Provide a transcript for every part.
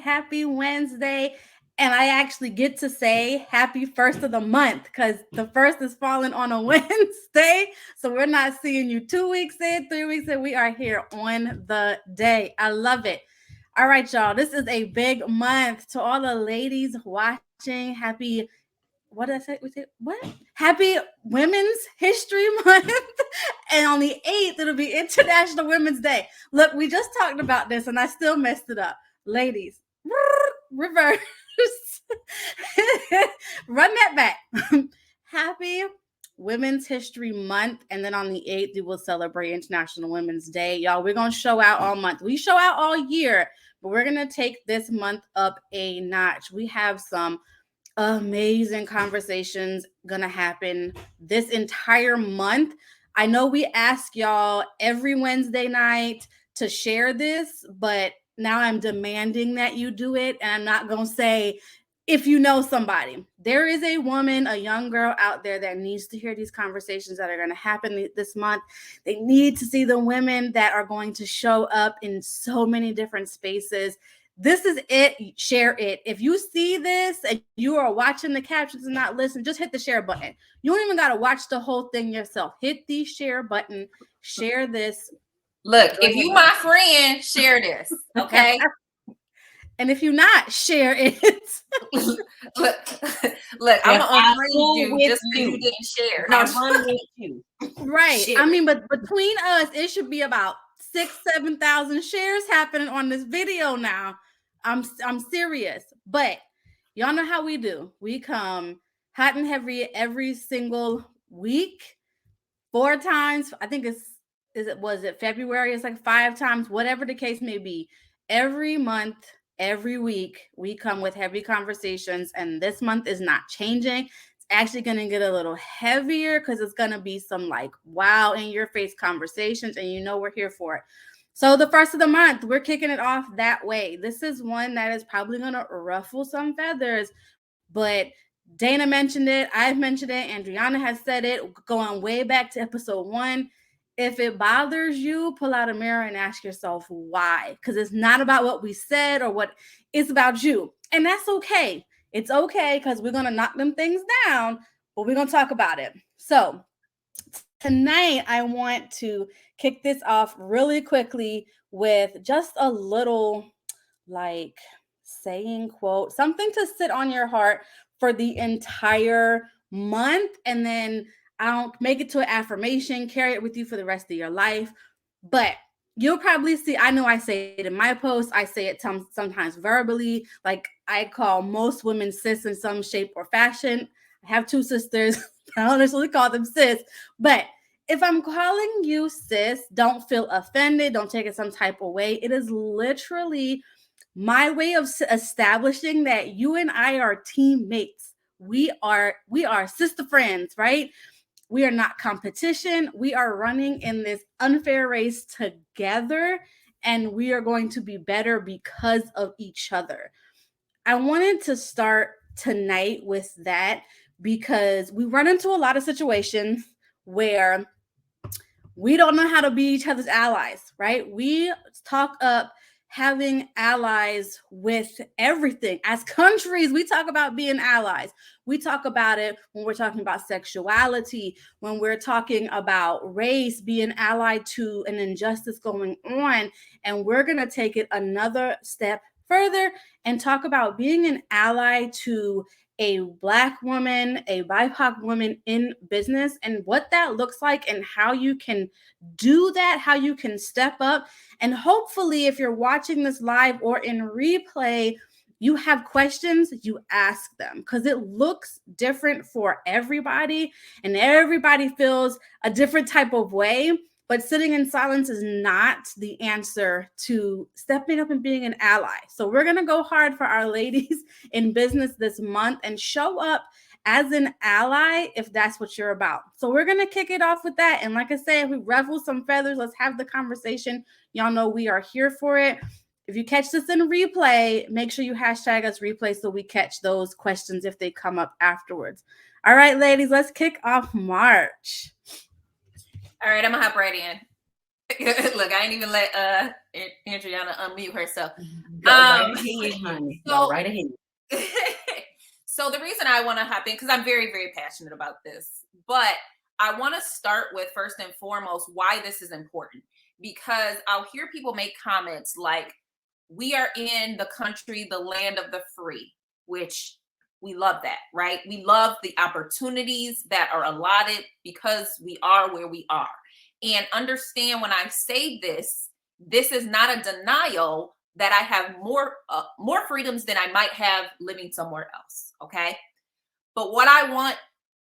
happy Wednesday. And I actually get to say happy first of the month because the first is falling on a Wednesday. So we're not seeing you 2 weeks in, 3 weeks in. We are here on the day. I love it. All right, y'all. This is a big month. To all the ladies watching, happy, what did I say? What? Happy Women's History Month. And on the 8th, it'll be International Women's Day. Look, we just talked about this and I still messed it up. Ladies, reverse. Run that back. Happy Women's History Month. And then on the 8th, we will celebrate International Women's Day. Y'all, we're going to show out all month. We show out all year, but we're going to take this month up a notch. We have some amazing conversations going to happen this entire month. I know we ask y'all every Wednesday night to share this, but now I'm demanding that you do it. And I'm not going to say, if you know somebody, there is a woman, a young girl out there that needs to hear these conversations that are going to happen this month. They need to see the women that are going to show up in so many different spaces. This is it. Share it. If you see this and you are watching the captions and not listening, just hit the share button. You don't even got to watch the whole thing yourself. Hit the share button. Share this. Look, if you my friend, share this. Okay. And if you're not, share it. look, I'm gonna unfriend you just because you didn't share. No, I'm run with you. Right. Share. I mean, but between us, it should be about 6,000-7,000 shares happening on this video now. I'm serious. But y'all know how we do. We come hot and heavy every single week, 4 times. I think was it February? It's like 5 times, whatever the case may be. Every month, every week, we come with heavy conversations, and this month is not changing. It's actually going to get a little heavier because it's going to be some like wow in your face conversations, and you know we're here for it. So the first of the month, we're kicking it off that way. This is one that is probably going to ruffle some feathers, but Dayna mentioned it. I've mentioned it. Andriana has said it, going way back to episode 1. If it bothers you, pull out a mirror and ask yourself why. Because it's not about what we said or what, it's about you. And that's okay. It's okay because we're going to knock them things down, but we're going to talk about it. So tonight, I want to kick this off really quickly with just a little like saying quote, something to sit on your heart for the entire month. And then I'll make it to an affirmation, carry it with you for the rest of your life. But you'll probably see, I know I say it in my post, I say it sometimes verbally, like I call most women sis in some shape or fashion. I have 2 sisters. I don't necessarily call them sis, but if I'm calling you sis, don't feel offended. Don't take it some type of way. It is literally my way of establishing that you and I are teammates. We are sister friends, right? We are not competition. We are running in this unfair race together, and we are going to be better because of each other. I wanted to start tonight with that because we run into a lot of situations where we don't know how to be each other's allies, right? We talk up having allies with everything. As countries, we talk about being allies. We talk about it when we're talking about sexuality, when we're talking about race, being allied to an injustice going on. And we're going to take it another step further and talk about being an ally to a Black woman, a BIPOC woman in business, and what that looks like and how you can do that, how you can step up. And hopefully, if you're watching this live or in replay, you have questions, you ask them, because it looks different for everybody and everybody feels a different type of way. But sitting in silence is not the answer to stepping up and being an ally. So we're going to go hard for our ladies in business this month and show up as an ally if that's what you're about. So we're going to kick it off with that. And like I said, we ruffle some feathers. Let's have the conversation. Y'all know we are here for it. If you catch this in replay, make sure you hashtag us replay so we catch those questions if they come up afterwards. All right, ladies, let's kick off March. All right, I'm going to hop right in. Look, I ain't even let Andriana unmute herself. Go right ahead, honey. Go right ahead. So the reason I want to hop in, because I'm very, very passionate about this, but I want to start with, first and foremost, why this is important. Because I'll hear people make comments like, we are in the country, the land of the free, which we love that, right? We love the opportunities that are allotted because we are where we are. And understand, when I say this, this is not a denial that I have more freedoms than I might have living somewhere else, okay? But what I want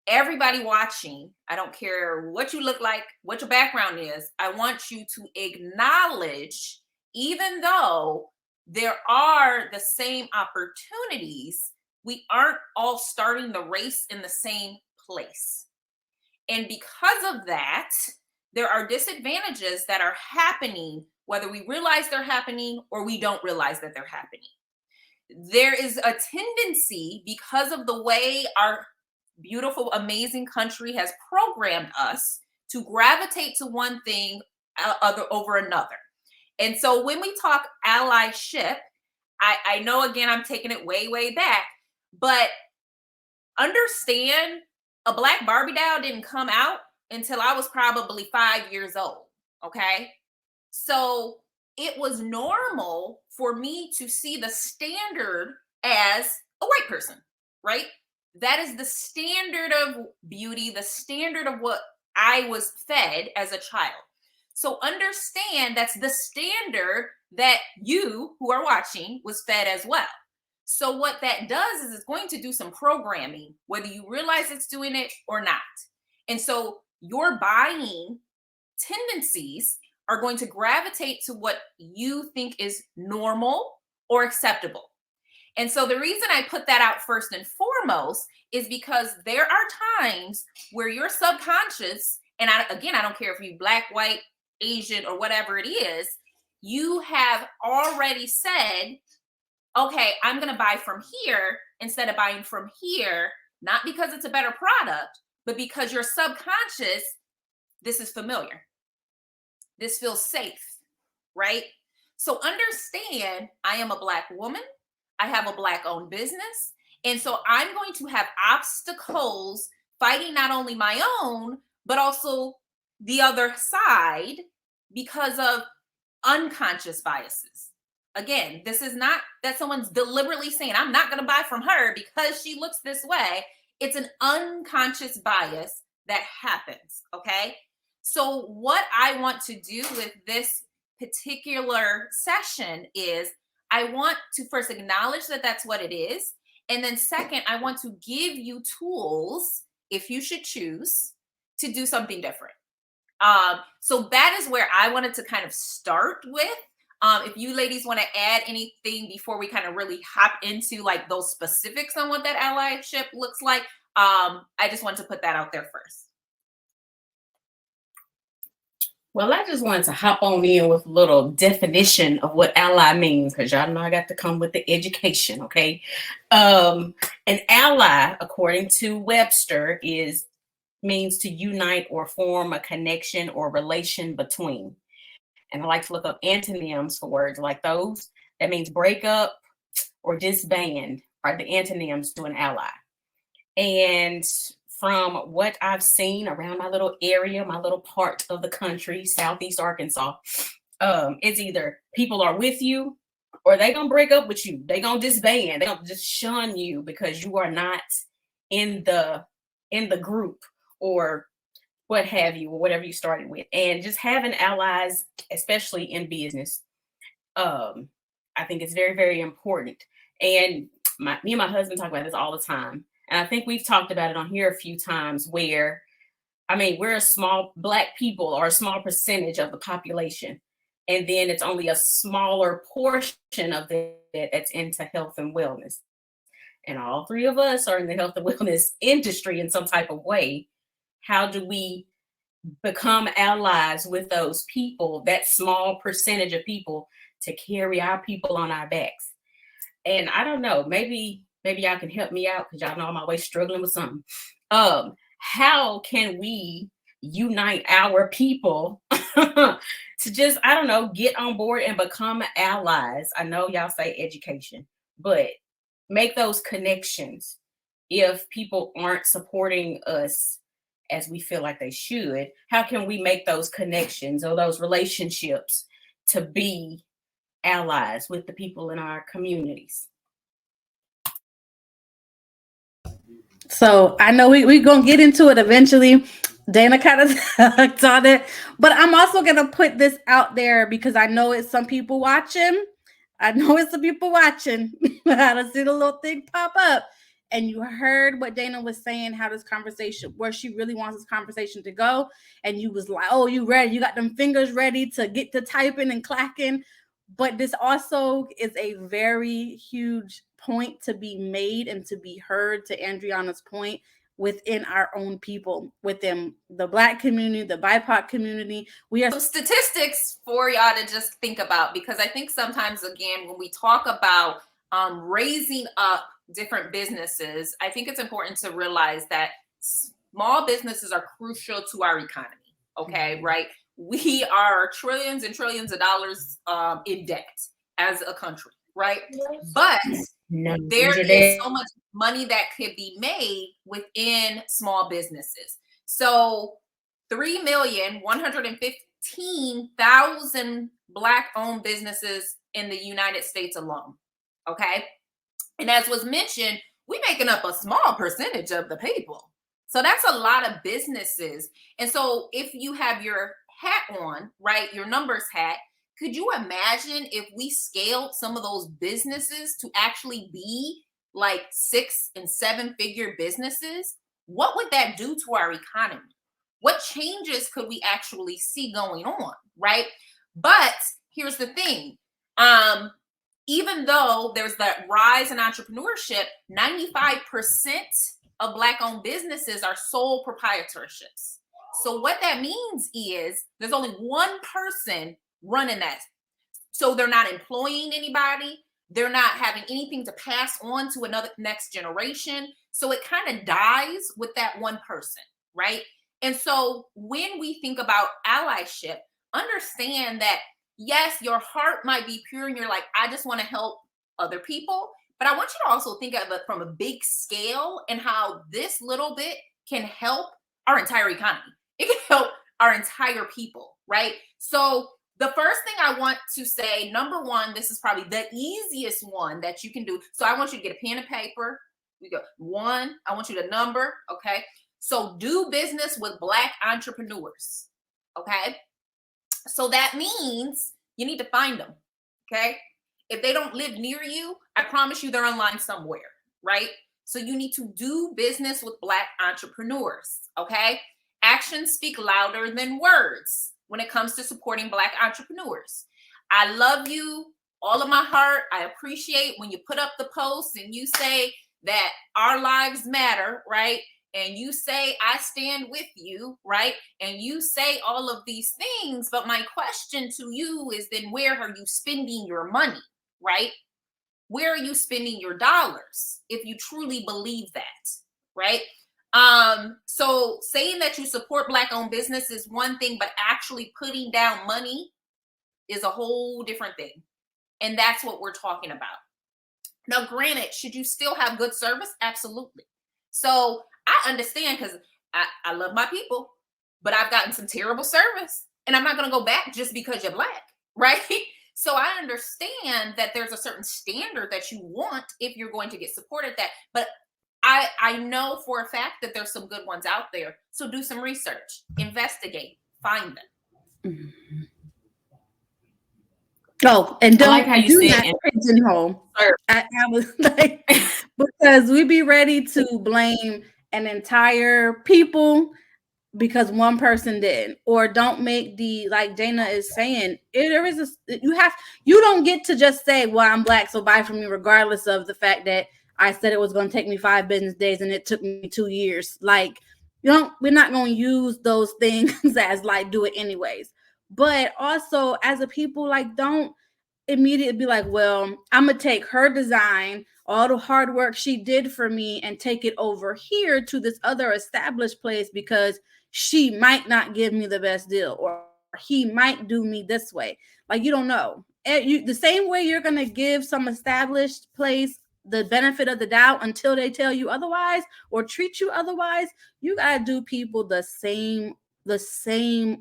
everybody watching, I don't care what you look like, what your background is, I want you to acknowledge, even though there are the same opportunities, we aren't all starting the race in the same place. And because of that, there are disadvantages that are happening, whether we realize they're happening or we don't realize that they're happening. There is a tendency, because of the way our beautiful, amazing country has programmed us, to gravitate to one thing over another. And so when we talk allyship, I know, again, I'm taking it way, way back, but understand, a Black Barbie doll didn't come out until I was probably 5 years old, okay? So it was normal for me to see the standard as a white person, right? That is the standard of beauty, the standard of what I was fed as a child. So understand that's the standard that you who are watching was fed as well. So what that does is it's going to do some programming, whether you realize it's doing it or not. And so your buying tendencies are going to gravitate to what you think is normal or acceptable. And so the reason I put that out first and foremost is because there are times where your subconscious, and I don't care if you're Black, white, Asian, or whatever it is, you have already said, okay, I'm going to buy from here instead of buying from here, not because it's a better product, but because your subconscious, this is familiar. This feels safe, right? So understand, I am a Black woman. I have a Black owned business. And so I'm going to have obstacles fighting not only my own, but also the other side because of unconscious biases. Again, this is not that someone's deliberately saying, I'm not going to buy from her because she looks this way. It's an unconscious bias that happens, okay? So what I want to do with this particular session is I want to first acknowledge that that's what it is. And then second, I want to give you tools, if you should choose, to do something different. So that is where I wanted to kind of start with. If you ladies want to add anything before we kind of really hop into like those specifics on what that allyship looks like, I just want to put that out there first. Well, I just wanted to hop on in with a little definition of what ally means, because y'all know I got to come with the education, okay? An ally, according to Webster, means to unite or form a connection or relation between. And I like to look up antonyms for words like those. That means break up or disband are the antonyms to an ally. And from what I've seen around my little area, my little part of the country, Southeast Arkansas, it's either people are with you or they gonna break up with you. They gonna disband. They gonna just shun you because you are not in the group or what have you, or whatever you started with. And just having allies, especially in business, I think it's very, very important. And me and my husband talk about this all the time. And I think we've talked about it on here a few times where, I mean, we're a small Black people or a small percentage of the population. And then it's only a smaller portion of that that's into health and wellness. And all three of us are in the health and wellness industry in some type of way. How do we become allies with those people, that small percentage of people, to carry our people on our backs? And I don't know, maybe y'all can help me out because y'all know I'm always struggling with something. How can we unite our people to just, I don't know, get on board and become allies. I know y'all say education, but make those connections. If people aren't supporting us as we feel like they should, how can we make those connections or those relationships to be allies with the people in our communities? So I know we're going to get into it eventually. Dayna kind of talked on it, but I'm also going to put this out there because I know it's some people watching. I know it's some people watching. I to see the little thing pop up. And you heard what Dayna was saying, how this conversation, where she really wants this conversation to go. And you was like, oh, you ready? You got them fingers ready to get to typing and clacking. But this also is a very huge point to be made and to be heard, to Andriana's point, within our own people, within the Black community, the BIPOC community. We are some statistics for y'all to just think about, because I think sometimes, again, when we talk about raising up different businesses, I think it's important to realize that small businesses are crucial to our economy. Okay, mm-hmm. Right? We are trillions and trillions of dollars in debt as a country, right? Yes. But there is so much money that could be made within small businesses. So 3,115,000 Black-owned businesses in the United States alone. Okay. And as was mentioned, we're making up a small percentage of the people. So that's a lot of businesses. And so if you have your hat on, right, your numbers hat, could you imagine if we scaled some of those businesses to actually be like 6 and 7 figure businesses? What would that do to our economy? What changes could we actually see going on, right? But here's the thing. Even though there's that rise in entrepreneurship, 95% of Black-owned businesses are sole proprietorships. So what that means is there's only one person running that. So they're not employing anybody. They're not having anything to pass on to another next generation. So it kind of dies with that one person, right? And so when we think about allyship, understand that, yes, your heart might be pure and you're like, I just want to help other people. But I want you to also think of it from a big scale and how this little bit can help our entire economy. It can help our entire people, right? So the first thing I want to say, number one, this is probably the easiest one that you can do. So I want you to get a pen and paper. We go 1, I want you to number, okay? So do business with Black entrepreneurs, okay? So that means you need to find them, okay? If they don't live near you, I promise you they're online somewhere, right? So you need to do business with Black entrepreneurs, okay? Actions speak louder than words when it comes to supporting Black entrepreneurs. I love you, all of my heart. I appreciate when you put up the posts and you say that our lives matter, right? And you say, I stand with you, right? And you say all of these things, but my question to you is then where are you spending your money, right? Where are you spending your dollars if you truly believe that, right? So saying that you support Black-owned business is one thing, but actually putting down money is a whole different thing. And that's what we're talking about. Now, granted, should you still have good service? Absolutely. So I understand because I love my people, but I've gotten some terrible service and I'm not going to go back just because you're Black, right? So I understand that there's a certain standard that you want if you're going to get supported that, but I know for a fact that there's some good ones out there. So do some research, investigate, find them. Mm-hmm. Oh, and don't like how you do said that pigeonhole. I was like, because we be ready to blame an entire people because one person did, or don't make the, like Dayna is saying, there is you don't get to just say, well, I'm Black, so buy from me, regardless of the fact that I said it was going to take me 5 business days and it took me 2 years. Like, we're not going to use those things as like do it anyways. But also as a people, like, don't immediately be like, well, I'm going to take her design, all the hard work she did for me, and take it over here to this other established place because she might not give me the best deal, or he might do me this way. Like, you don't know. The same way you're going to give some established place the benefit of the doubt until they tell you otherwise or treat you otherwise, you got to do people the same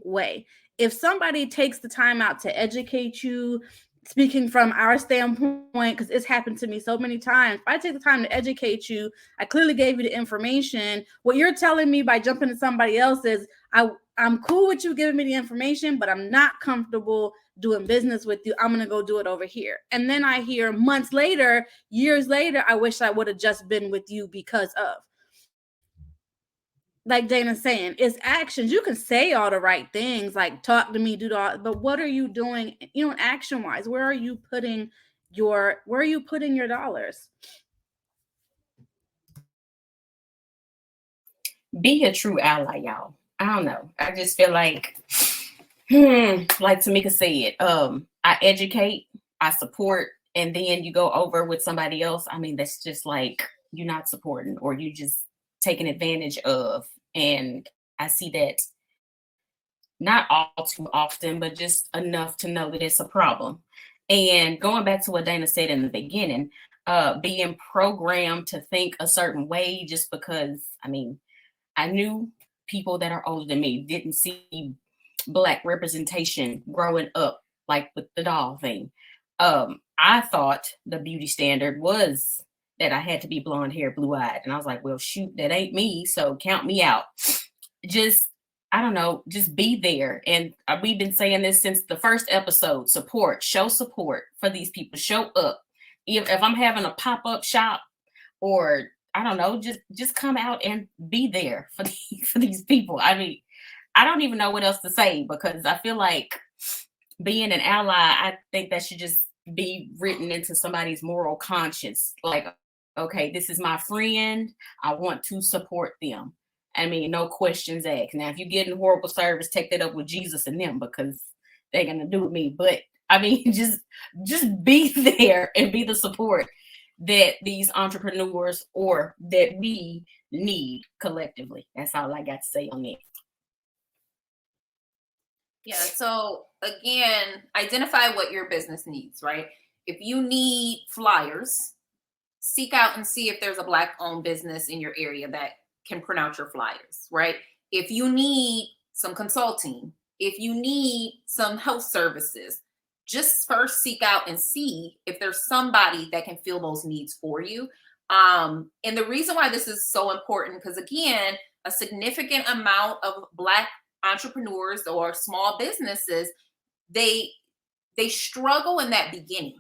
way. If somebody takes the time out to educate you, speaking from our standpoint, because it's happened to me so many times, if I take the time to educate you, I clearly gave you the information. What you're telling me by jumping to somebody else is, I'm cool with you giving me the information, but I'm not comfortable doing business with you. I'm going to go do it over here. And then I hear months later, years later, I wish I would have just been with you because of. Like Dayna's saying, it's actions. You can say all the right things, like talk to me, do that, but what are you doing, action wise? Where are you putting your dollars? Be a true ally, y'all. I don't know. I just feel like, like Tameka said, I educate, I support, and then you go over with somebody else. I mean, that's just like you're not supporting, or you just taking advantage of. And I see that not all too often, but just enough to know that it's a problem. And going back to what Dayna said in the beginning, being programmed to think a certain way just because, I mean, I knew people that are older than me didn't see Black representation growing up, like with the doll thing. I thought the beauty standard was that I had to be blonde hair, blue eyed. And I was like, well, shoot, that ain't me. So count me out. Just, I don't know, just be there. And we've been saying this since the first episode. Show support for these people. Show up. If I'm having a pop-up shop, or I don't know, just come out and be there for these people. I mean, I don't even know what else to say, because I feel like being an ally, I think that should just be written into somebody's moral conscience. Like, okay, this is my friend. I want to support them. I mean, no questions asked. Now, if you're getting horrible service, take that up with Jesus and them, because they're gonna do with me. But I mean, just be there and be the support that these entrepreneurs, or that we need collectively. That's all I got to say on it. Yeah. So again, identify what your business needs, right? If you need flyers, seek out and see if there's a Black owned business in your area that can print out your flyers, right? If you need some consulting, if you need some health services, just first seek out and see if there's somebody that can fill those needs for you. And the reason why this is so important, because again, a significant amount of Black entrepreneurs or small businesses, they struggle in that beginning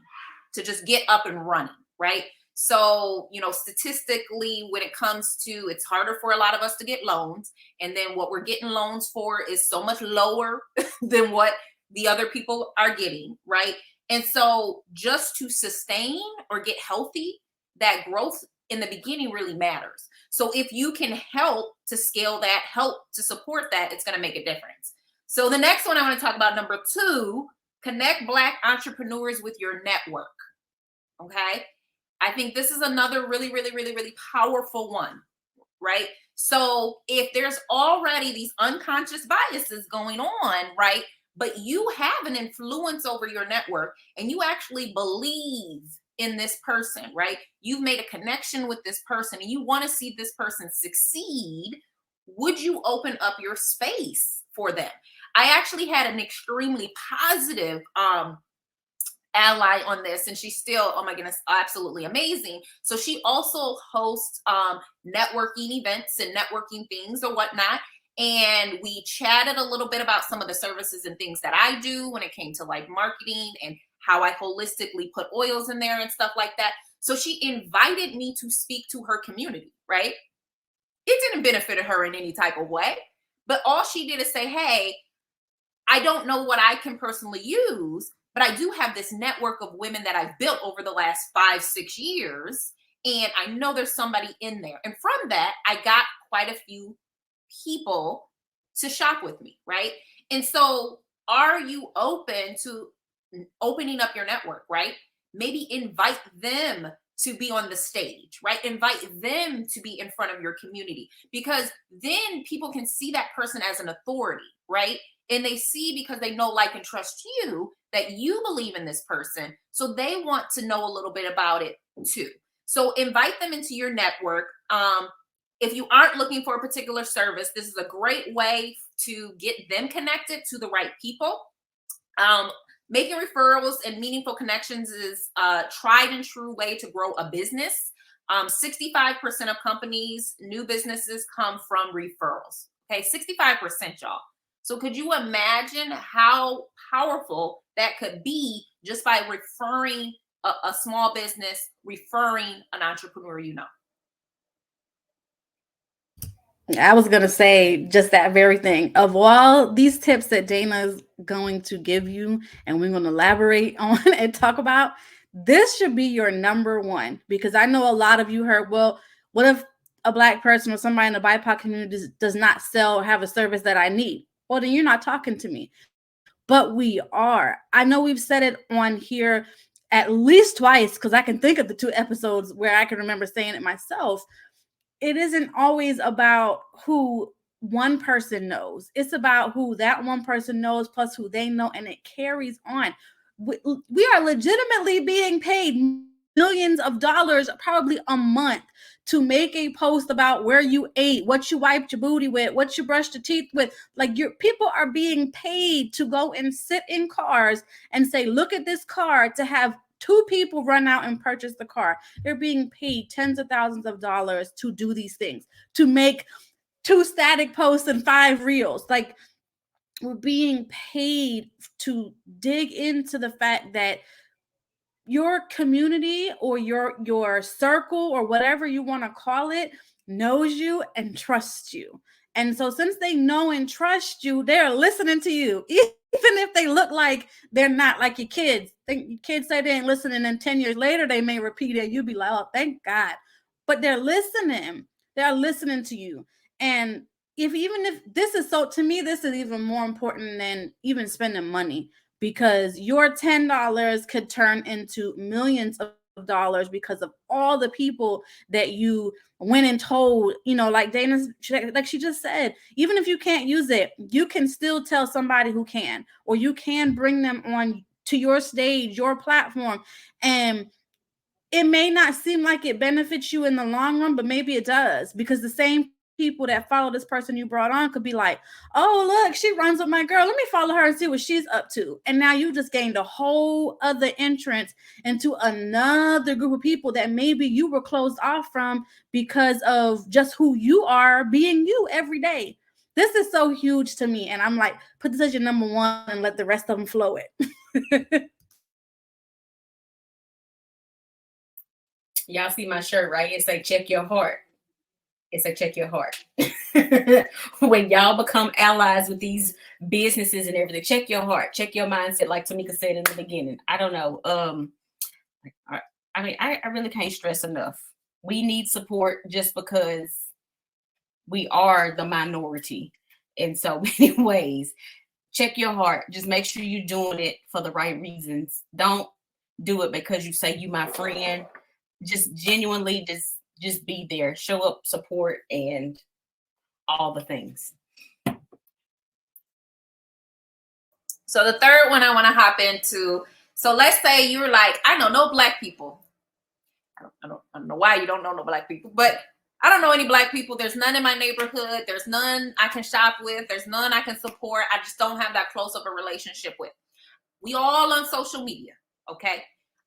to just get up and running, right? So, statistically, when it comes to, it's harder for a lot of us to get loans. And then what we're getting loans for is so much lower than what the other people are getting, right? And so just to sustain or get healthy, that growth in the beginning really matters. So if you can help to scale that, help to support that, it's going to make a difference. So the next one I want to talk about, number 2, connect Black entrepreneurs with your network. Okay. I think this is another really, really, really, really powerful one, right? So if there's already these unconscious biases going on, right, but you have an influence over your network and you actually believe in this person, right? You've made a connection with this person and you want to see this person succeed. Would you open up your space for them? I actually had an extremely positive ally on this, and she's still, oh my goodness, absolutely amazing. So she also hosts networking events and networking things or whatnot. And we chatted a little bit about some of the services and things that I do when it came to like marketing and how I holistically put oils in there and stuff like that. So she invited me to speak to her community, right? It didn't benefit her in any type of way, but all she did is say, hey, I don't know what I can personally use, but I do have this network of women that I've built over the last 5-6 years. And I know there's somebody in there. And from that, I got quite a few people to shop with me, right? And so are you open to opening up your network, right? Maybe invite them to be on the stage, right? Invite them to be in front of your community, because then people can see that person as an authority, right? And they see, because they know, like, and trust you, that you believe in this person. So they want to know a little bit about it too. So invite them into your network. If you aren't looking for a particular service, this is a great way to get them connected to the right people. Making referrals and meaningful connections is a tried and true way to grow a business. 65% of companies, new businesses, come from referrals. Okay, 65%, y'all. So could you imagine how powerful that could be just by referring a small business, referring an entrepreneur you know? I was going to say just that very thing. Of all these tips that Dayna's going to give you and we're going to elaborate on and talk about, this should be your number one, because I know a lot of you heard, well, what if a Black person or somebody in the BIPOC community does not sell or have a service that I need? Well, then you're not talking to me. But we are. I know we've said it on here at least twice, because I can think of the 2 episodes where I can remember saying it myself. It isn't always about who one person knows. It's about who that one person knows plus who they know, and it carries on. We are legitimately being paid millions of dollars, probably a month, to make a post about where you ate, what you wiped your booty with, what you brushed your teeth with. Like, your people are being paid to go and sit in cars and say, look at this car, to have 2 people run out and purchase the car. They're being paid tens of thousands of dollars to do these things, to make 2 static posts and 5 reels. Like, we're being paid to dig into the fact that your community or your circle or whatever you want to call it knows you and trusts you. And so since they know and trust you, they're listening to you. Even if they look like they're not, like your kids. Your kids say they ain't listening, and then 10 years later they may repeat it. You'll be like, oh, thank God. But they're listening. They're listening to you. And even if this is, so to me, this is even more important than even spending money, because your $10 could turn into millions of dollars because of all the people that you went and told, like Dayna, like she just said, even if you can't use it, you can still tell somebody who can, or you can bring them on to your stage, your platform. And it may not seem like it benefits you in the long run, but maybe it does, because the same people that follow this person you brought on could be like, oh, look, she runs with my girl, let me follow her and see what she's up to. And now you just gained a whole other entrance into another group of people that maybe you were closed off from because of just who you are, being you every day. This is so huge to me, and I'm like, put this as your number one and let the rest of them flow it. Y'all see my shirt, right? It's like, check your heart. It's like, check your heart. When y'all become allies with these businesses and everything, check your heart, check your mindset, like Tameka said in the beginning. I don't know. I really can't stress enough. We need support just because we are the minority in so many ways. Check your heart. Just make sure you're doing it for the right reasons. Don't do it because you say you my friend. Just genuinely just be there, show up, support, and all the things. So the third one I want to hop into. So let's say you're like, I know no Black people. I don't know why you don't know no Black people, but I don't know any Black people. There's none in my neighborhood. There's none I can shop with. There's none I can support. I just don't have that close of a relationship with. We all on social media, okay?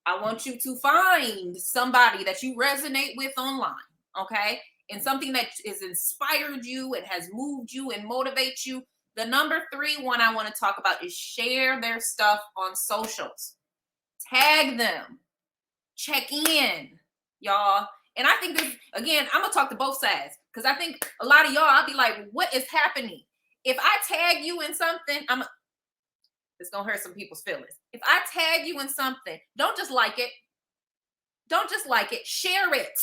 I want you to find somebody that you resonate with online, okay? And something that has inspired you and has moved you and motivates you. The number 3 one I want to talk about is share their stuff on socials. Tag them. Check in, y'all. And I think this, again, I'm going to talk to both sides, because I think a lot of y'all, I'll be like, what is happening? If I tag you in something, it's going to hurt some people's feelings. If I tag you in something, don't just like it. Don't just like it. Share it.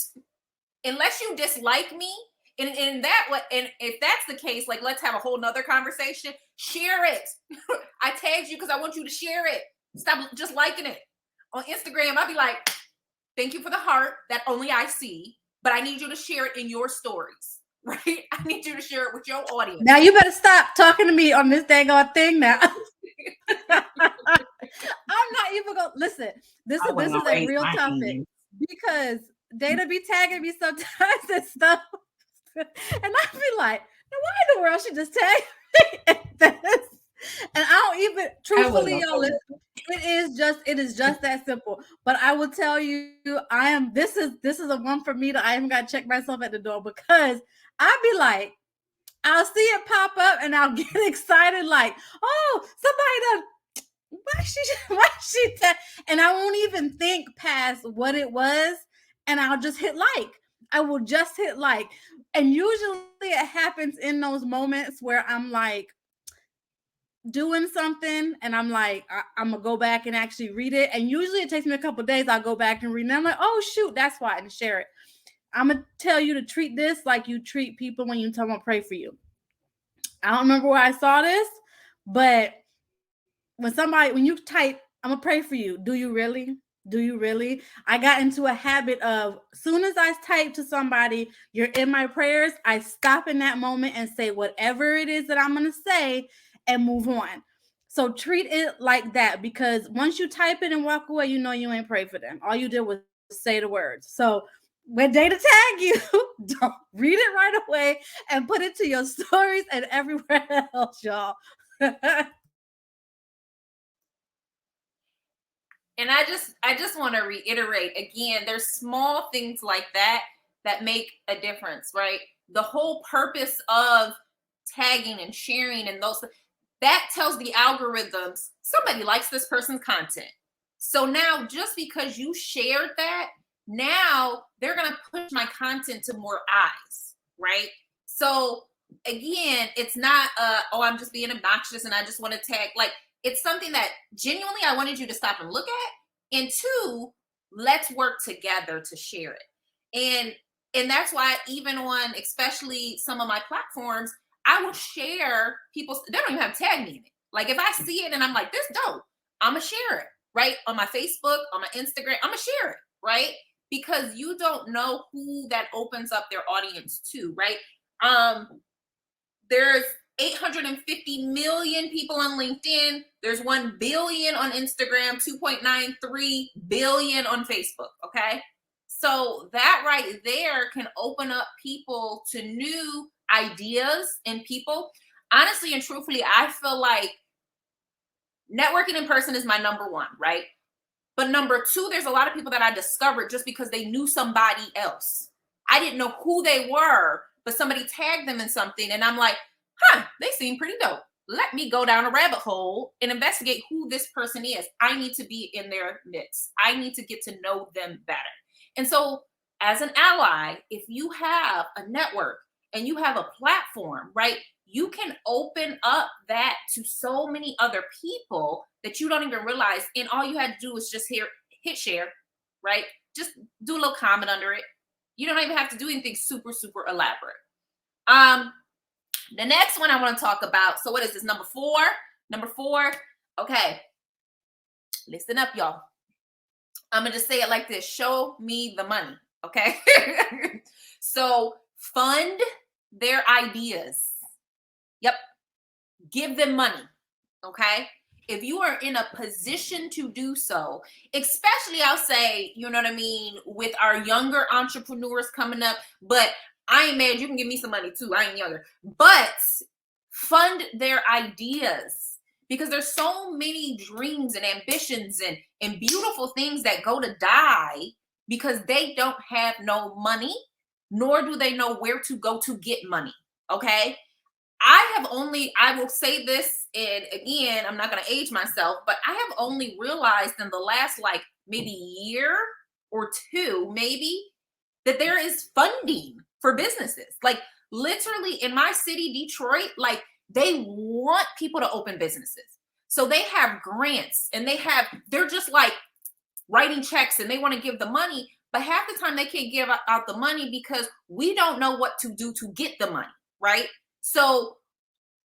Unless you dislike me, and that way, and if that's the case, like, let's have a whole nother conversation. Share it. I tagged you because I want you to share it. Stop just liking it. On Instagram, I'll be like, Thank you for the heart that only I see, but I need you to share it in your stories, right? I need you to share it with your audience. Now you better stop talking to me on this dang on thing now. I'm not even gonna listen. This is a real topic because Dayna be tagging me sometimes and stuff, and I be like, why in the world she just tag me this? And I don't even truthfully, y'all. It is just that simple. But I will tell you, this is a one for me that I even got to check myself at the door because I'd be like, I'll see it pop up and I'll get excited, like, oh, somebody done. Why she and I won't even think past what it was, and I'll just hit like. I will just hit like. And usually it happens in those moments where I'm like doing something and I'm like, I'm gonna go back and actually read it. And usually it takes me a couple days. I'll go back and read it. And I'm like, oh shoot, that's why, and share it. I'm gonna tell you to treat this like you treat people when you tell them to pray for you. I don't remember where I saw this, but when you type, I'm gonna pray for you. Do you really? Do you really? I got into a habit of, soon as I type to somebody, you're in my prayers, I stop in that moment and say whatever it is that I'm gonna say and move on. So treat it like that, because once you type it and walk away, you know you ain't pray for them. All you did was say the words. So when Dayna tag you, don't read it right away and put it to your stories and everywhere else, y'all. And I just want to reiterate again, there's small things like that that make a difference, right? The whole purpose of tagging and sharing and those, that tells the algorithms somebody likes this person's content. So now just because you shared that, now they're going to push my content to more eyes, right? So again, it's not oh, I'm just being obnoxious and I just want to tag. Like, it's something that genuinely I wanted you to stop and look at. And two, let's work together to share it. And that's why even on especially some of my platforms, I will share people's, they don't even have tag me in it. Like, if I see it and I'm like, this dope, I'm gonna share it, right? On my Facebook, on my Instagram, I'm gonna share it, right? Because you don't know who that opens up their audience to, right? There's 850 million people on LinkedIn. There's 1 billion on Instagram, 2.93 billion on Facebook. Okay. So that right there can open up people to new ideas and people. Honestly and truthfully, I feel like networking in person is my number one, right? But number two, there's a lot of people that I discovered just because they knew somebody else. I didn't know who they were, but somebody tagged them in something. And I'm like, they seem pretty dope. Let me go down a rabbit hole and investigate who this person is. I need to be in their midst. I need to get to know them better. And so as an ally, if you have a network and you have a platform, right, you can open up that to so many other people that you don't even realize. And all you had to do was just hit share, right? Just do a little comment under it. You don't even have to do anything super, super elaborate. The next one I want to talk about. So what is this? Number four. Okay. Listen up, y'all. I'm going to just say it like this. Show me the money. Okay. So fund their ideas. Yep. Give them money. Okay. If you are in a position to do so, especially I'll say, you know what I mean, with our younger entrepreneurs coming up, but I ain't mad. You can give me some money too. I ain't younger, but fund their ideas, because there's so many dreams and ambitions and beautiful things that go to die because they don't have no money, nor do they know where to go to get money. Okay. I will say this, and again, I'm not going to age myself, but I have only realized in the last like maybe year or two, maybe, that there is funding for businesses. Like literally in my city, Detroit, like they want people to open businesses. So they have grants and they're just like writing checks and they want to give the money, but half the time they can't give out the money because we don't know what to do to get the money, right? So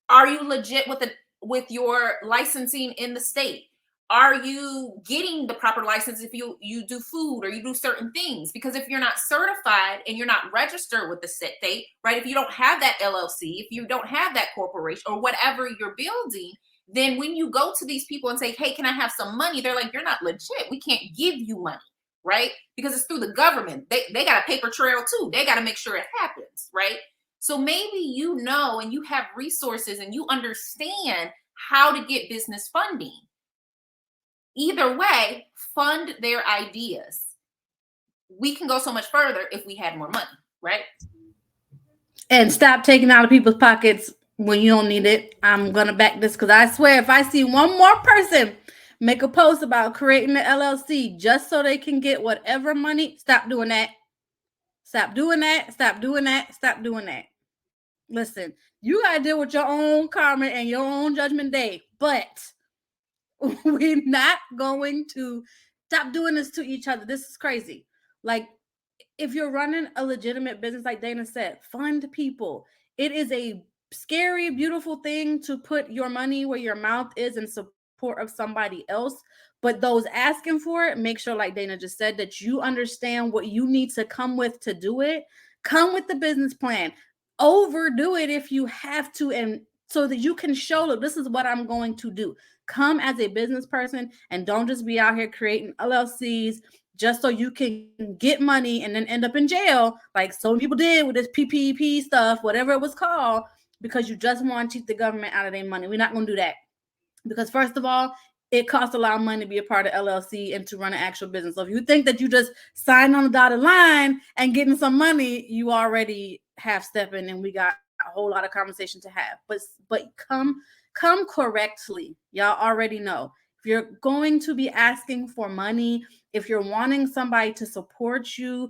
are you legit with your licensing in the state? Are you getting the proper license if you do food or you do certain things? Because if you're not certified and you're not registered with the state, right? If you don't have that LLC, if you don't have that corporation or whatever you're building, then when you go to these people and say, hey, can I have some money? They're like, you're not legit. We can't give you money, right? Because it's through the government. They got a paper trail too. They got to make sure it happens, right? So maybe you know and you have resources and you understand how to get business funding. Either way, fund their ideas. We can go so much further if we had more money, right? And stop taking out of people's pockets when you don't need it. I'm going to back this because I swear if I see one more person make a post about creating an LLC just so they can get whatever money, stop doing that. Stop doing that. Stop doing that. Stop doing that. Listen, you got to deal with your own karma and your own judgment day. But we're not going to stop doing this to each other. This is crazy. Like, if you're running a legitimate business, like Dayna said, fund people. It is a scary, beautiful thing to put your money where your mouth is in support of somebody else. But those asking for it, make sure, like Dayna just said, that you understand what you need to come with to do it. Come with the business plan. Overdo it if you have to, and so that you can show that this is what I'm going to do. Come as a business person and don't just be out here creating LLCs just so you can get money and then end up in jail like so many people did with this PPP stuff, whatever it was called, because you just want to cheat the government out of their money. We're not going to do that because, first of all, it costs a lot of money to be a part of LLC and to run an actual business. So if you think that you just sign on the dotted line and getting some money, you already half stepping, and we got a whole lot of conversation to have. But come correctly. Y'all already know. If you're going to be asking for money, if you're wanting somebody to support you,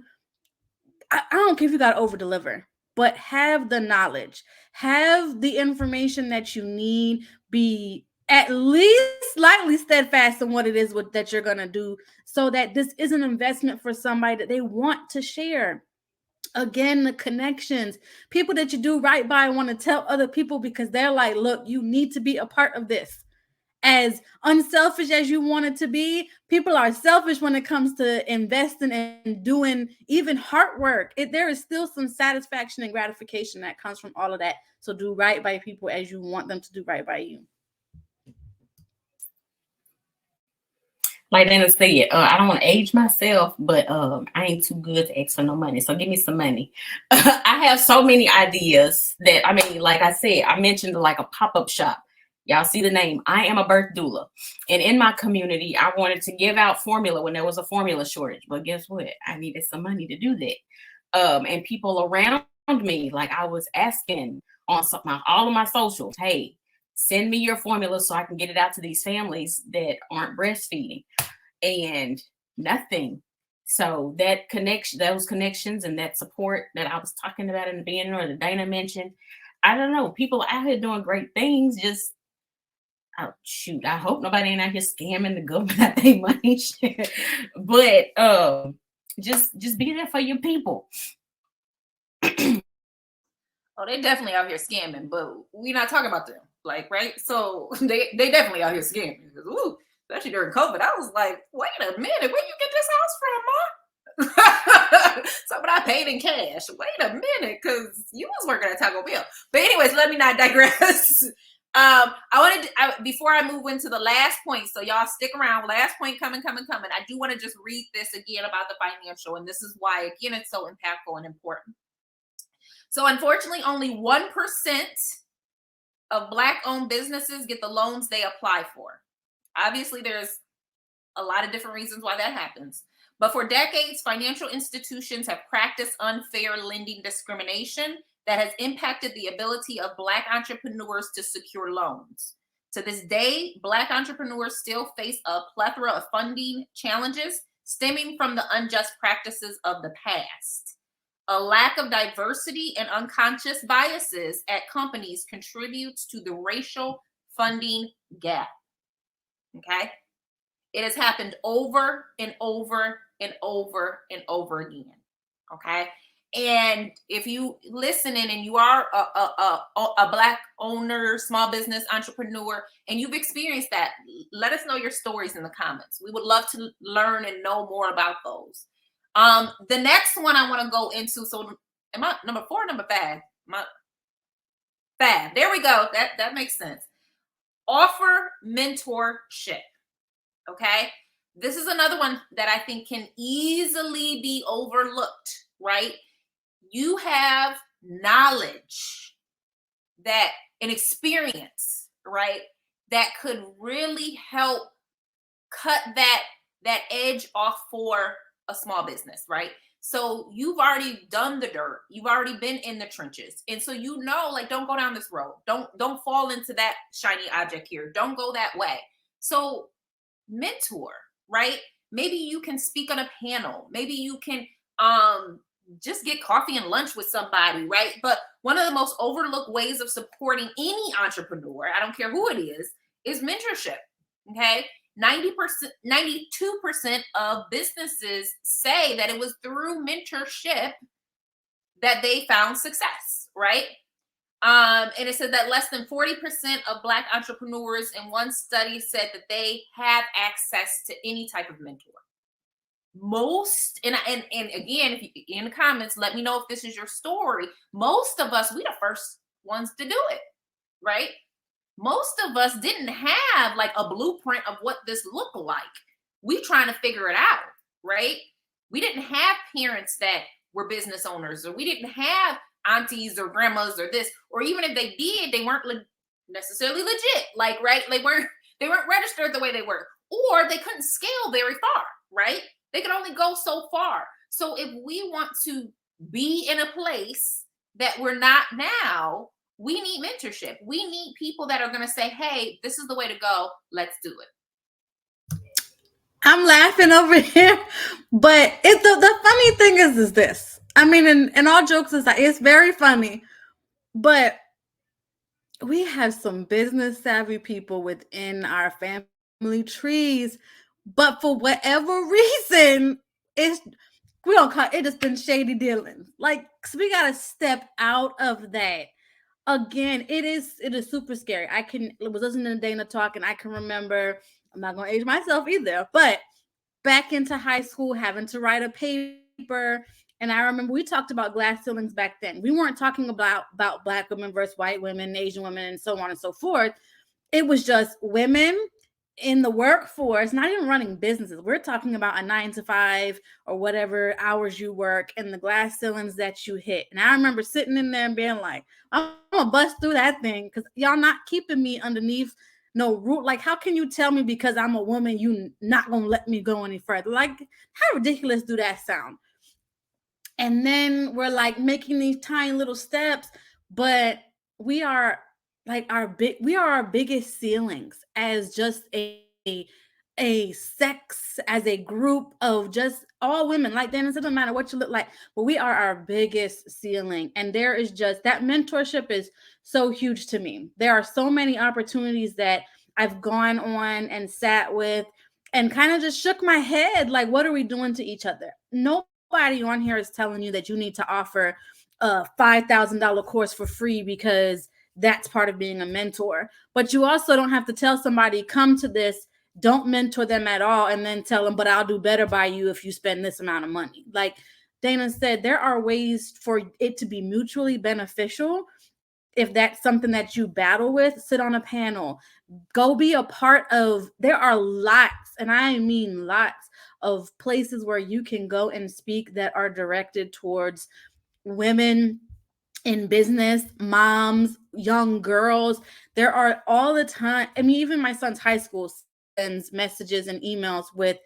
I don't care if you got to over deliver, but have the knowledge, have the information that you need, be at least slightly steadfast in what it is that you're going to do so that this is an investment for somebody that they want to share. Again, the connections, people that you do right by want to tell other people because they're like, look, you need to be a part of this. As unselfish as you want it to be, people are selfish when it comes to investing and doing even hard work. There is still some satisfaction and gratification that comes from all of that. So do right by people as you want them to do right by you. Like Dayna said, I don't want to age myself, but I ain't too good to ask for no money. So give me some money. I have so many ideas that, I mean, like I said, I mentioned like a pop-up shop. Y'all see the name. I am a birth doula. And in my community, I wanted to give out formula when there was a formula shortage. But guess what? I needed some money to do that. And people around me, like I was asking on all of my socials, hey, send me your formula so I can get it out to these families that aren't breastfeeding. And nothing. So that connection, those connections and that support that I was talking about in the beginning or that Dayna mentioned, I don't know. People out here doing great things. Just, oh shoot, I hope nobody ain't out here scamming the government out their money. But just be there for your people. Oh, they definitely out here scamming, but we're not talking about them. Like, right? So they definitely out here scamming. Ooh, especially during COVID. I was like, wait a minute, where you get this house from, Mom? Something I paid in cash. Wait a minute, because you was working at Taco Bell. But anyways, let me not digress. Before I move into the last point, so y'all stick around. Last point coming. I do want to just read this again about the financial, and this is why, again, it's so impactful and important. So unfortunately, only 1% of Black-owned businesses get the loans they apply for. Obviously, there's a lot of different reasons why that happens. But for decades, financial institutions have practiced unfair lending discrimination that has impacted the ability of Black entrepreneurs to secure loans. To this day, Black entrepreneurs still face a plethora of funding challenges stemming from the unjust practices of the past. A lack of diversity and unconscious biases at companies contributes to the racial funding gap. Okay? It has happened over and over and over and over again. Okay? And if you listening and you are a Black owner, small business entrepreneur, and you've experienced that, let us know your stories in the comments. We would love to learn and know more about those. The next one I want to go into. So am I number 4, number 5? Fab. There we go. That makes sense. Offer mentorship. Okay. This is another one that I think can easily be overlooked, right? You have knowledge and experience, right? That could really help cut that edge off for a small business, right? So you've already done the dirt. You've already been in the trenches. And so like, don't go down this road. Don't fall into that shiny object here. Don't go that way. So mentor, right? Maybe you can speak on a panel. Maybe you can just get coffee and lunch with somebody, right? But one of the most overlooked ways of supporting any entrepreneur, I don't care who it is mentorship. Okay. 92% of businesses say that it was through mentorship that they found success, right? And it said that less than 40% of Black entrepreneurs in one study said that they have access to any type of mentor. Most, and again, if you in the comments, let me know if this is your story. Most of us, we the first ones to do it, right? Most of us didn't have like a blueprint of what this looked like. We trying to figure it out, right? We didn't have parents that were business owners, or we didn't have aunties or grandmas or this, or even if they did, they weren't necessarily legit, like, right? They weren't registered the way they were, or they couldn't scale very far, right? They could only go so far. So if we want to be in a place that we're not now, we need mentorship. We need people that are going to say, hey, this is the way to go. Let's do it. I'm laughing over here, but the funny thing is this. I mean, and all jokes aside, it's very funny, but we have some business savvy people within our family trees, but for whatever reason, we don't call it. It's been shady dealings. Like, we gotta step out of that. Again, it is super scary. I was listening to Dayna talk, and I can remember. I'm not gonna age myself either, but back into high school, having to write a paper. And I remember we talked about glass ceilings back then. We weren't talking about Black women versus white women, Asian women, and so on and so forth. It was just women in the workforce, not even running businesses. We're talking about a 9 to 5 or whatever hours you work and the glass ceilings that you hit. And I remember sitting in there and being like, I'm gonna bust through that thing because y'all not keeping me underneath no root. Like, how can you tell me because I'm a woman you not gonna let me go any further? Like, how ridiculous do that sound? And then we're like making these tiny little steps, but we are our biggest ceilings as just a sex, as a group of just all women. Like, then it doesn't matter what you look like, but we are our biggest ceiling. And there is just that mentorship is so huge to me. There are so many opportunities that I've gone on and sat with and kind of just shook my head. Like, what are we doing to each other? Nobody on here is telling you that you need to offer a $5,000 course for free because that's part of being a mentor. But you also don't have to tell somebody, come to this, don't mentor them at all, and then tell them, but I'll do better by you if you spend this amount of money. Like Dayna said, there are ways for it to be mutually beneficial. If that's something that you battle with, sit on a panel, go be a part of. There are lots, and I mean lots, of places where you can go and speak that are directed towards women in business, moms, young girls. There are all the time. I mean, even my son's high school sends messages and emails with,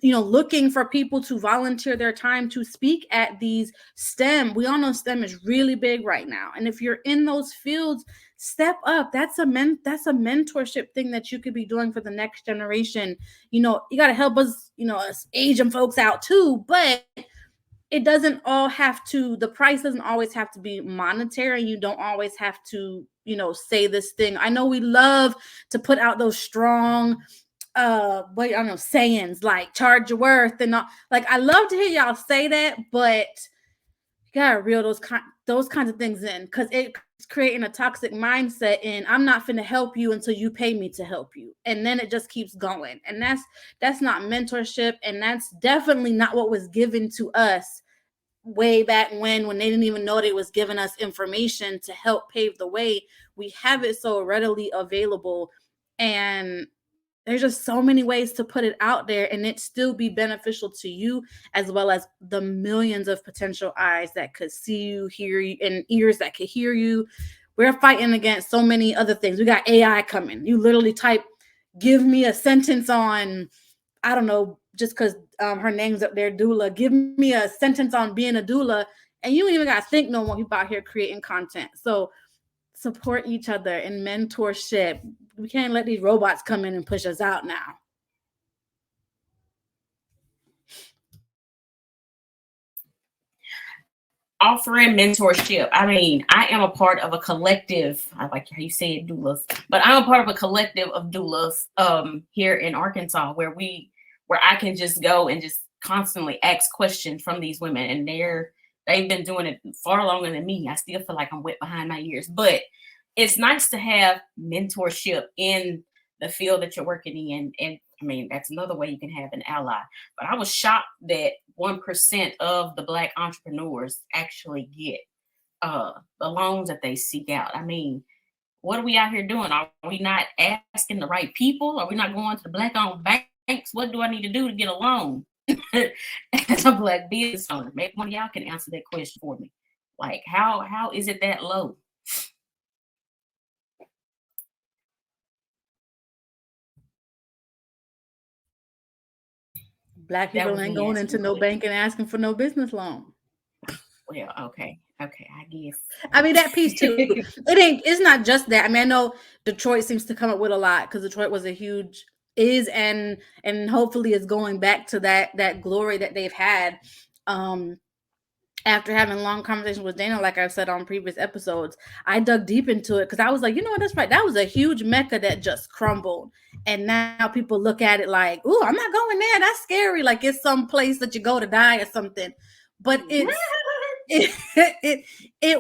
looking for people to volunteer their time to speak at these STEM. We all know STEM is really big right now. And if you're in those fields, step up. That's a mentorship thing that you could be doing for the next generation. You got to help us, us Asian folks out too, but it doesn't all have to, the price doesn't always have to be monetary. You don't always have to, say this thing. I know we love to put out those strong, sayings like charge your worth and all. Like, I love to hear y'all say that, but You gotta reel those kinds of things in, because it's creating a toxic mindset. And I'm not finna help you until you pay me to help you, and then it just keeps going. And that's not mentorship, and that's definitely not what was given to us way back when they didn't even know they was giving us information to help pave the way. We have it so readily available, and there's just so many ways to put it out there and it still be beneficial to you, as well as the millions of potential eyes that could see you, hear you, and ears that could hear you. We're fighting against so many other things. We got AI coming. You literally type, give me a sentence on, I don't know, just because her name's up there, doula. Give me a sentence on being a doula, and you don't even got to think no more. People out here creating content. So support each other in mentorship. We can't let these robots come in and push us out now. Offering mentorship. I mean, I am a part of a collective. I like how you say it, doulas, but I'm a part of a collective of doulas here in Arkansas where I can just go and just constantly ask questions from these women, and they've been doing it far longer than me. I still feel like I'm wet behind my ears, but it's nice to have mentorship in the field that you're working in. And I mean, that's another way you can have an ally. But I was shocked that 1% of the Black entrepreneurs actually get the loans that they seek out. I mean, what are we out here doing? Are we not asking the right people? Are we not going to the Black-owned banks? What do I need to do to get a loan as a Black business owner? Maybe one of y'all can answer that question for me. Like, how is it that low? Black people ain't going into no bank and asking for no business loan. Well, okay, I guess. I mean, that piece too. It's not just that. I mean, I know Detroit seems to come up with a lot because Detroit was a huge and hopefully is going back to that glory that they've had. After having long conversations with Dayna, like I've said on previous episodes, I dug deep into it because I was like, you know what, that's right. That was a huge Mecca that just crumbled. And now people look at it like, ooh, I'm not going there. That's scary. Like it's some place that you go to die or something. But it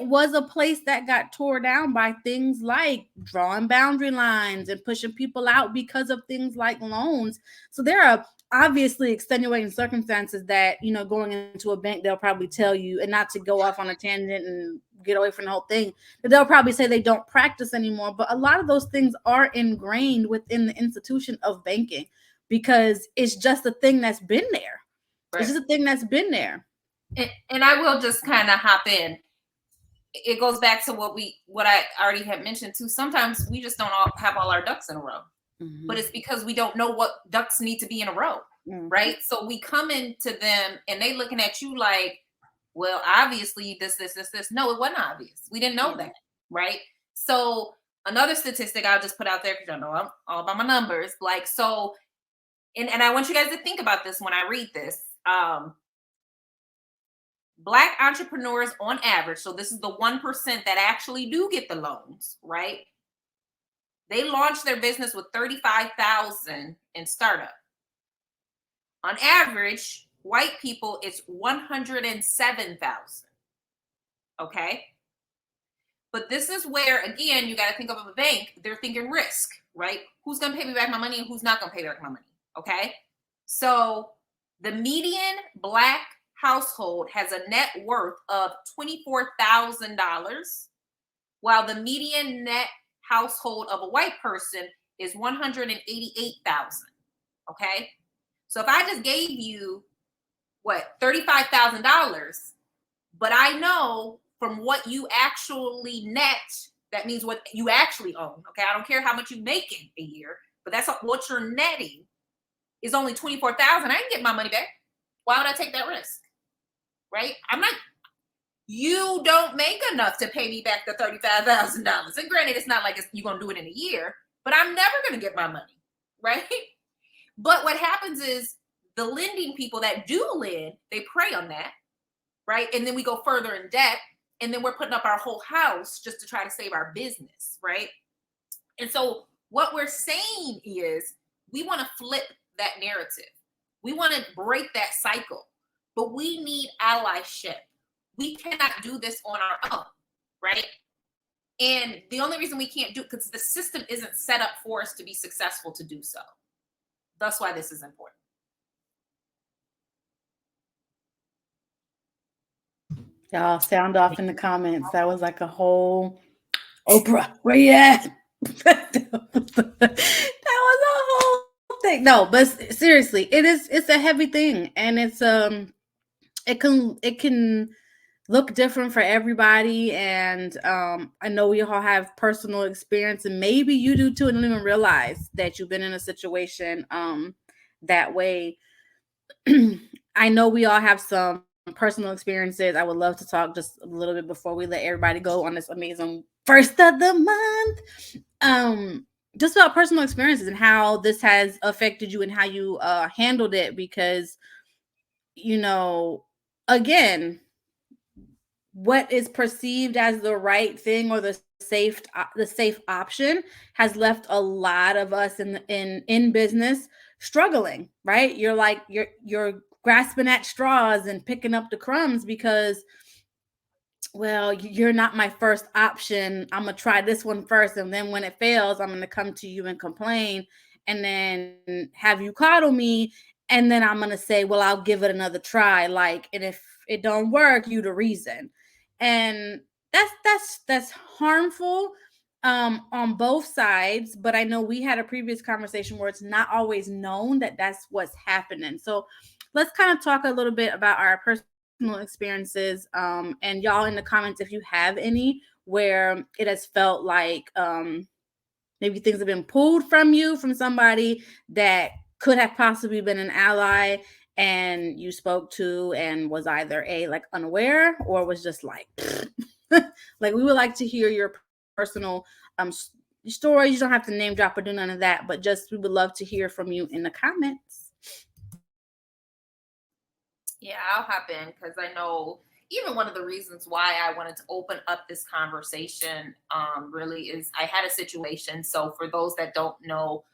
was a place that got tore down by things like drawing boundary lines and pushing people out because of things like loans. So there are obviously extenuating circumstances that, you know, going into a bank, they'll probably tell you, and not to go off on a tangent and get away from the whole thing, but they'll probably say they don't practice anymore. But a lot of those things are ingrained within the institution of banking because it's just a thing that's been there. Right. It's just a thing that's been there. And I will just kind of hop in. It goes back to what I already had mentioned too. Sometimes we just don't have all our ducks in a row. Mm-hmm. But it's because we don't know what ducks need to be in a row, right? So we come into them and they looking at you like, well, obviously this. No, it wasn't obvious. We didn't know that, right? So another statistic I'll just put out there because I know I'm all about my numbers. Like, so, and I want you guys to think about this when I read this. Black entrepreneurs on average, so this is the 1% that actually do get the loans, right? They launched their business with $35,000 in startup. On average, white people, it's $107,000. Okay. But this is where, again, you got to think of a bank. They're thinking risk, right? Who's going to pay me back my money and who's not going to pay back my money? Okay. So the median Black household has a net worth of $24,000, while the median net household of a white person is $188,000. Okay. So if I just gave you $35,000, but I know from what you actually net, that means what you actually own. Okay. I don't care how much you make in a year, but that's what you're netting is only $24,000. I can get my money back. Why would I take that risk? Right. You don't make enough to pay me back the $35,000. And granted, it's not like you're going to do it in a year, but I'm never going to get my money, right? But what happens is the lending people that do lend, they prey on that, right? And then we go further in debt, and then we're putting up our whole house just to try to save our business, right? And so what we're saying is we want to flip that narrative. We want to break that cycle, but we need allyship. we cannot do this on our own, right? And the only reason we can't do it because the system isn't set up for us to be successful to do so. That's why this is important. Y'all sound off in the comments. That was like a whole Oprah. Where you at? that was a whole thing. No, but seriously, it's a heavy thing, and it's it can look different for everybody. And I know we all have personal experience, and maybe you do too, and don't even realize that you've been in a situation that way. I know we all have some personal experiences. I would love to talk just a little bit before we let everybody go on this amazing first of the month. Just about personal experiences and how this has affected you and how you handled it, because, you know, again, what is perceived as the right thing or the safe option has left a lot of us in business struggling, right? You're like you're grasping at straws and picking up the crumbs because, well, you're not my first option. I'm gonna try this one first, and then when it fails, I'm gonna come to you and complain, and then have you coddle me, and then I'm gonna say, well, I'll give it another try. Like, and if it don't work, you the reason. And that's harmful on both sides. But I know we had a previous conversation where it's not always known that that's what's happening. So let's kind of talk a little bit about our personal experiences, and y'all in the comments if you have any where it has felt like maybe things have been pulled from you from somebody that could have possibly been an ally, and you spoke to and was either like unaware or was just like like, we would like to hear your personal stories. You don't have to name drop or do none of that, but just we would love to hear from you in the comments. Yeah, I'll hop in because I know even one of the reasons why I wanted to open up this conversation really is I had a situation. So for those that don't know,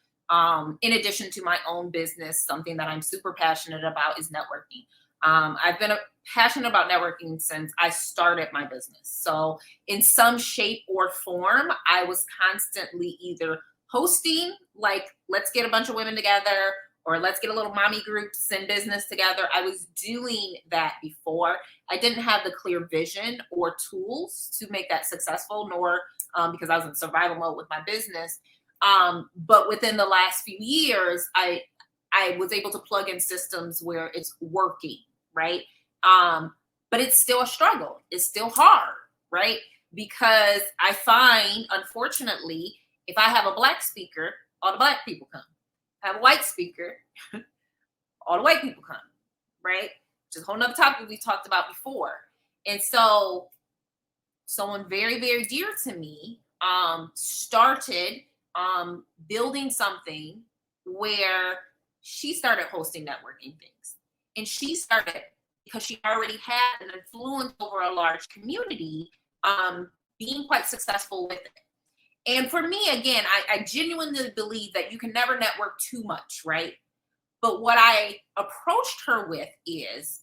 in addition to my own business, something that I'm super passionate about is networking. I've been passionate about networking since I started my business. So in some shape or form, I was constantly either hosting, like, let's get a bunch of women together, or let's get a little mommy groups in business together. I was doing that before. I didn't have the clear vision or tools to make that successful, nor because I was in survival mode with my business. But within the last few years, I was able to plug in systems where it's working, right? But it's still a struggle. It's still hard, right? Because I find, unfortunately, if I have a Black speaker, all the Black people come. If I have a white speaker, all the white people come, right? Which is a whole nother topic we talked about before. And so someone very, very dear to me started building something where she started hosting networking things. And she started because she already had an influence over a large community, being quite successful with it. And for me, again, I genuinely believe that you can never network too much, right? But what I approached her with is,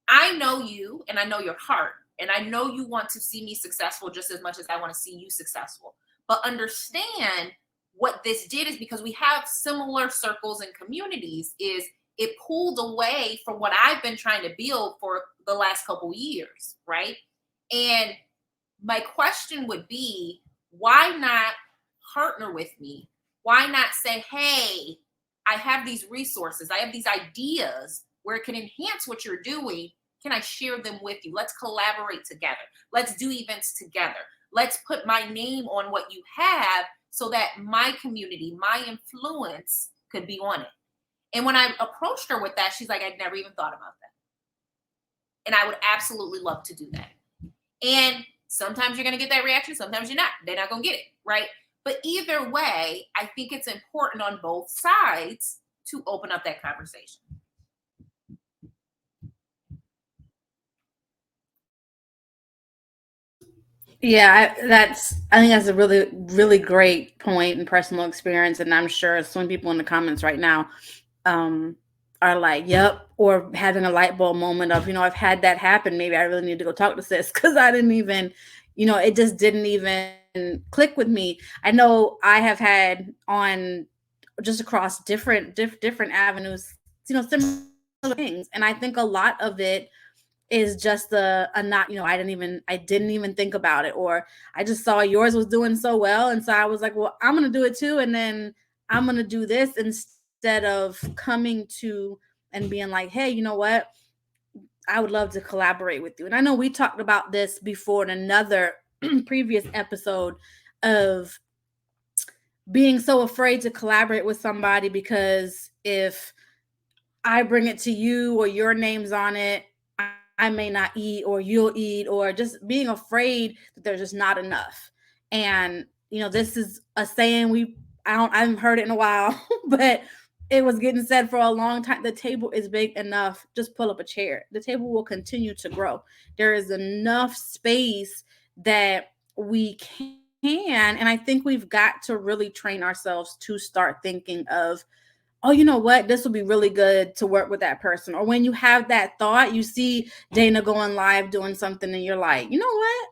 I know you and I know your heart, and I know you want to see me successful just as much as I want to see you successful. But understand what this did is because we have similar circles and communities, is it pulled away from what I've been trying to build for the last couple years, right? And my question would be, why not partner with me? Why not say, hey, I have these resources, I have these ideas where it can enhance what you're doing. Can I share them with you? Let's collaborate together. Let's do events together. Let's put my name on what you have so that my community, my influence could be on it. And when I approached her with that, she's like, I'd never even thought about that. And I would absolutely love to do that. And sometimes you're going to get that reaction. Sometimes you're not. They're not going to get it, right? But either way, I think it's important on both sides to open up that conversation. Yeah, I think that's a really, really great point and personal experience. And I'm sure some people in the comments right now are like, yep, or having a light bulb moment of, I've had that happen. Maybe I really need to go talk to sis because I didn't even, it just didn't even click with me. I know I have had on just across different avenues, similar things. And I think a lot of it is just a not, I didn't even think about it, or I just saw yours was doing so well. And so I was like, well, I'm going to do it too. And then I'm going to do this instead of coming to and being like, hey, you know what? I would love to collaborate with you. And I know we talked about this before in another previous episode of being so afraid to collaborate with somebody because if I bring it to you or your name's on it, I may not eat or you'll eat, or just being afraid that there's just not enough. And, this is a saying I haven't heard it in a while, but it was getting said for a long time. The table is big enough. Just pull up a chair. The table will continue to grow. There is enough space that we can. And I think we've got to really train ourselves to start thinking of, oh, you know what? This will be really good to work with that person. Or when you have that thought, you see Dayna going live doing something and you're like, you know what?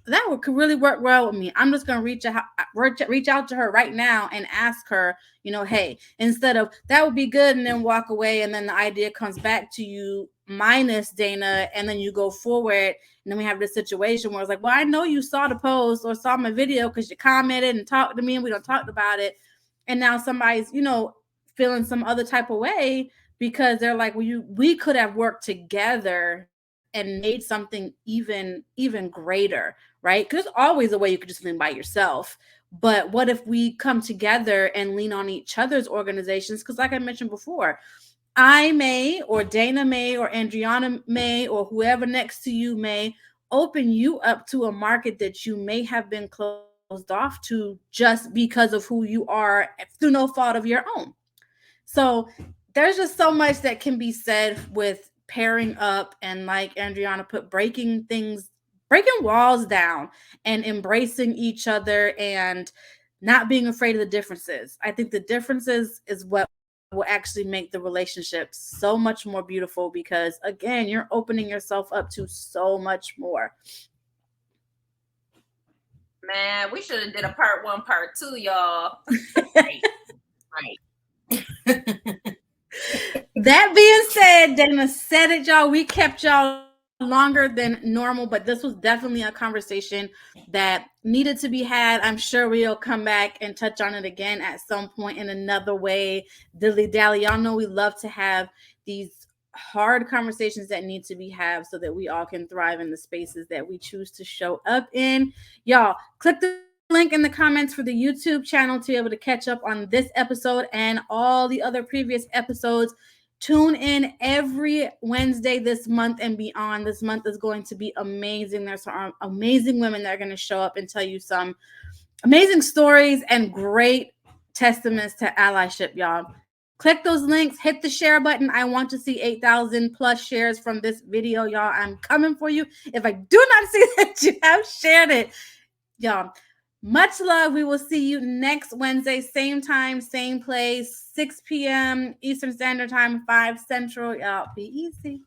That could really work well with me. I'm just going to reach out to her right now and ask her, hey, instead of that would be good and then walk away. And then the idea comes back to you minus Dayna. And then you go forward. And then we have this situation where it's like, well, I know you saw the post or saw my video because you commented and talked to me and we don't talk about it. And now somebody's, feeling some other type of way because they're like, well, we could have worked together and made something even greater, right? Because there's always a way you could just lean by yourself. But what if we come together and lean on each other's organizations? Because like I mentioned before, I may, or Dayna may, or Andriana may, or whoever next to you may open you up to a market that you may have been closed off to just because of who you are through no fault of your own. So there's just so much that can be said with pairing up and, like Andriana put, breaking walls down and embracing each other and not being afraid of the differences. I think the differences is what will actually make the relationship so much more beautiful because, again, you're opening yourself up to so much more. Man, we should have did a part 1, part 2, y'all. Right. That being said, Dayna said it, y'all. We kept y'all longer than normal, but this was definitely a conversation that needed to be had. I'm sure we'll come back and touch on it again at some point in another way. Dilly dally. Y'all know we love to have these hard conversations that need to be had so that we all can thrive in the spaces that we choose to show up in. Y'all, click the link in the comments for the YouTube channel to be able to catch up on this episode and all the other previous episodes. Tune in every Wednesday this month and beyond. This month is going to be amazing. There's some amazing women that are going to show up and tell you some amazing stories and great testaments to allyship, y'all. Click those links, hit the share button. I want to see 8,000 plus shares from this video, y'all. I'm coming for you. If I do not see that you have shared it, y'all, much love. We will see you next Wednesday, same time, same place, 6 p.m. Eastern Standard Time, 5 Central. Y'all be easy.